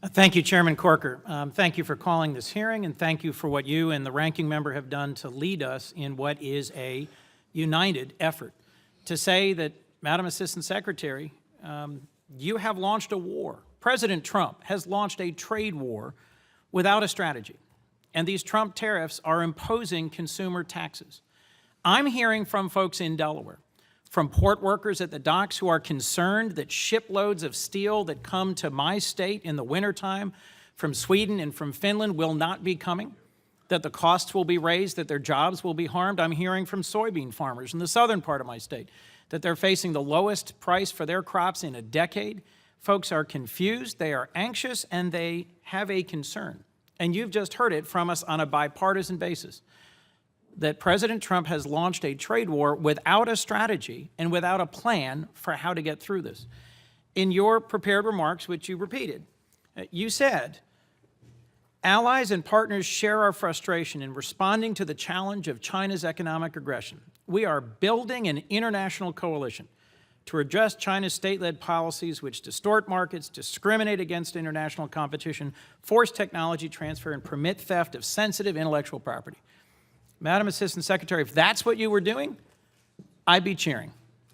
Thank you, Chairman Corker. Thank you for calling this hearing, and thank you for what you and the ranking member have done to lead us in what is a united effort. To say that, Madam Assistant Secretary, you have launched a war. President Trump has launched a trade war without a strategy, and these Trump tariffs are imposing consumer taxes. I'm hearing from folks in Delaware, from port workers at the docks who are concerned that shiploads of steel that come to my state in the wintertime from Sweden and from Finland will not be coming, that the costs will be raised, that their jobs will be harmed. I'm hearing from soybean farmers in the southern part of my state that they're facing the lowest price for their crops in a decade. Folks are confused, they are anxious, and they have a concern. And you've just heard it from us on a bipartisan basis, that President Trump has launched a trade war without a strategy and without a plan for how to get through this. In your prepared remarks, which you repeated, you said, allies and partners share our frustration in responding to the challenge of China's economic aggression. We are building an international coalition to address China's state-led policies which distort markets, discriminate against international competition, force technology transfer, and permit theft of sensitive intellectual property. Madam Assistant Secretary, if that's what you were doing, I'd be cheering.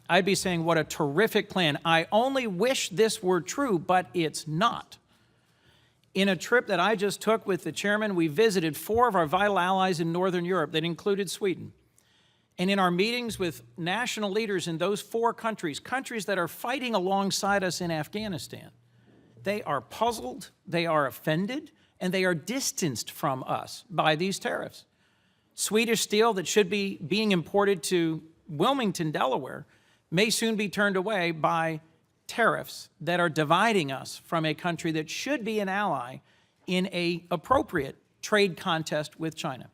I'd be saying, what a terrific plan. I only wish this were true, but it's not. In a trip that I just took with the chairman, we visited 4 of our vital allies in Northern Europe that included Sweden. And in our meetings with national leaders in those 4 countries, countries that are fighting alongside us in Afghanistan, they are puzzled, they are offended, and they are distanced from us by these tariffs. Swedish steel that should be being imported to Wilmington, Delaware, may soon be turned away by tariffs that are dividing us from a country that should be an ally in an appropriate trade contest with China.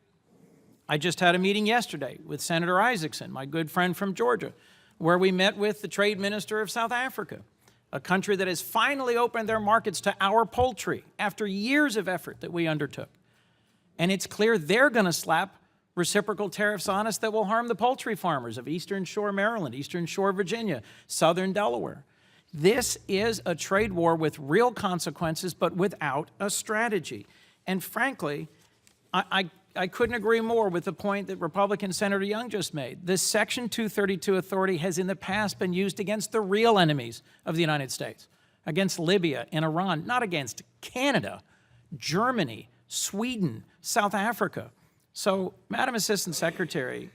I just had a meeting yesterday with Senator Isaacson, my good friend from Georgia, where we met with the trade minister of South Africa, a country that has finally opened their markets to our poultry after years of effort that we undertook. And it's clear they're going to slap reciprocal tariffs on us that will harm the poultry farmers of Eastern Shore, Maryland, Eastern Shore, Virginia, Southern Delaware. This is a trade war with real consequences, but without a strategy. And frankly, I couldn't agree more with the point that Republican Senator Young just made. This Section 232 authority has in the past been used against the real enemies of the United States, against Libya and Iran, not against Canada, Germany, Sweden, South Africa. So, Madam Assistant Secretary,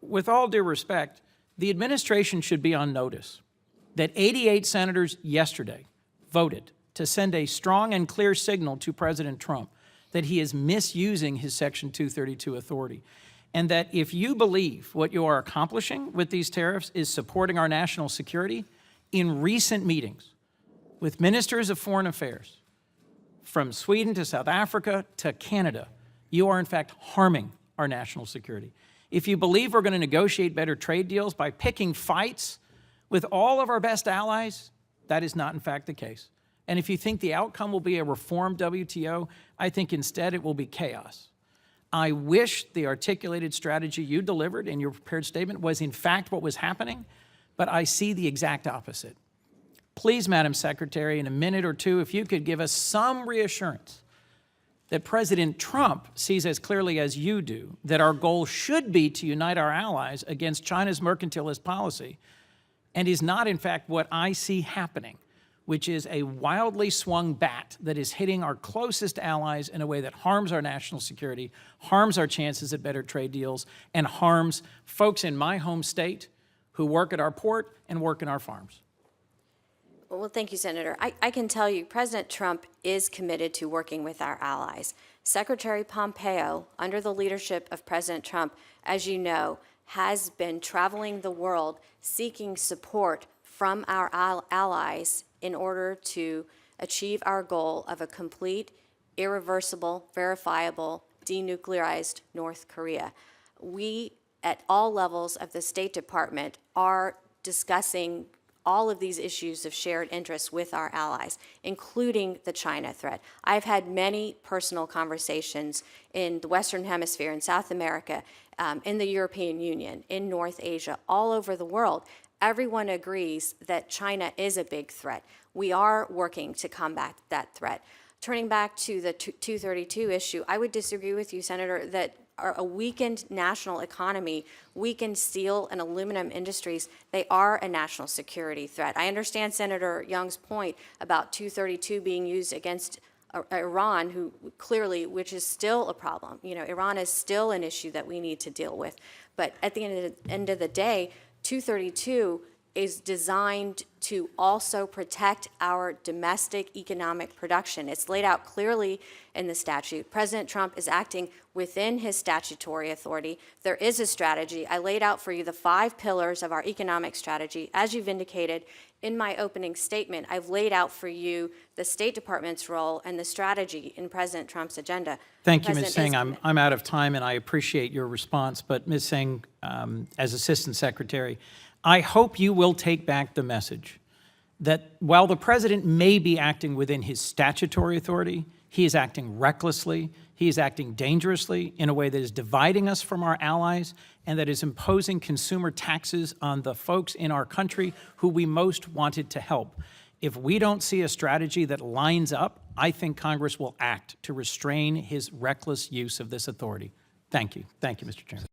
with all due respect, the administration should be on notice that 88 senators yesterday voted to send a strong and clear signal to President Trump that he is misusing his Section 232 authority, and that if you believe what you are accomplishing with these tariffs is supporting our national security, in recent meetings with ministers of foreign affairs, from Sweden to South Africa to Canada, you are in fact harming our national security. If you believe we're going to negotiate better trade deals by picking fights with all of our best allies, that is not in fact the case. And if you think the outcome will be a reformed WTO, I think instead it will be chaos. I wish the articulated strategy you delivered in your prepared statement was in fact what was happening, but I see the exact opposite. Please, Madam Secretary, in a minute or two, if you could give us some reassurance that President Trump sees as clearly as you do that our goal should be to unite our allies against China's mercantilist policy, and is not, in fact, what I see happening, which is a wildly swung bat that is hitting our closest allies in a way that harms our national security, harms our chances at better trade deals, and harms folks in my home state who work at our port and work in our farms. Well, thank you, Senator. I can tell you President Trump is committed to working with our allies. Secretary Pompeo, under the leadership of President Trump, as you know, has been traveling the world seeking support from our allies in order to achieve our goal of a complete, irreversible, verifiable, denuclearized North Korea. We, at all levels of the State Department, are discussing all of these issues of shared interests with our allies, including the China threat. I've had many personal conversations in the Western Hemisphere, in South America, in the European Union, in North Asia, all over the world. Everyone agrees that China is a big threat. We are working to combat that threat. turning back to the 232 issue, I would disagree with you, Senator, that a weakened national economy, weakened steel and aluminum industries, they are a national security threat. I understand Senator Young's point about 232 being used against Iran, which is still a problem. You know, Iran is still an issue that we need to deal with. But at the end of the day, 232 is designed to also protect our domestic economic production. It's laid out clearly in the statute. President Trump is acting within his statutory authority. There is a strategy. I laid out for you the 5 pillars of our economic strategy. As you've indicated in my opening statement, I've laid out for you the State Department's role and the strategy in President Trump's agenda. Thank you, Ms. Singh. I'm out of time, and I appreciate your response. But Ms. Singh, as Assistant Secretary, I hope you will take back the message that while the president may be acting within his statutory authority, he is acting recklessly, he is acting dangerously in a way that is dividing us from our allies and that is imposing consumer taxes on the folks in our country who we most wanted to help. If we don't see a strategy that lines up, I think Congress will act to restrain his reckless use of this authority. Thank you. Thank you, Mr. Chairman.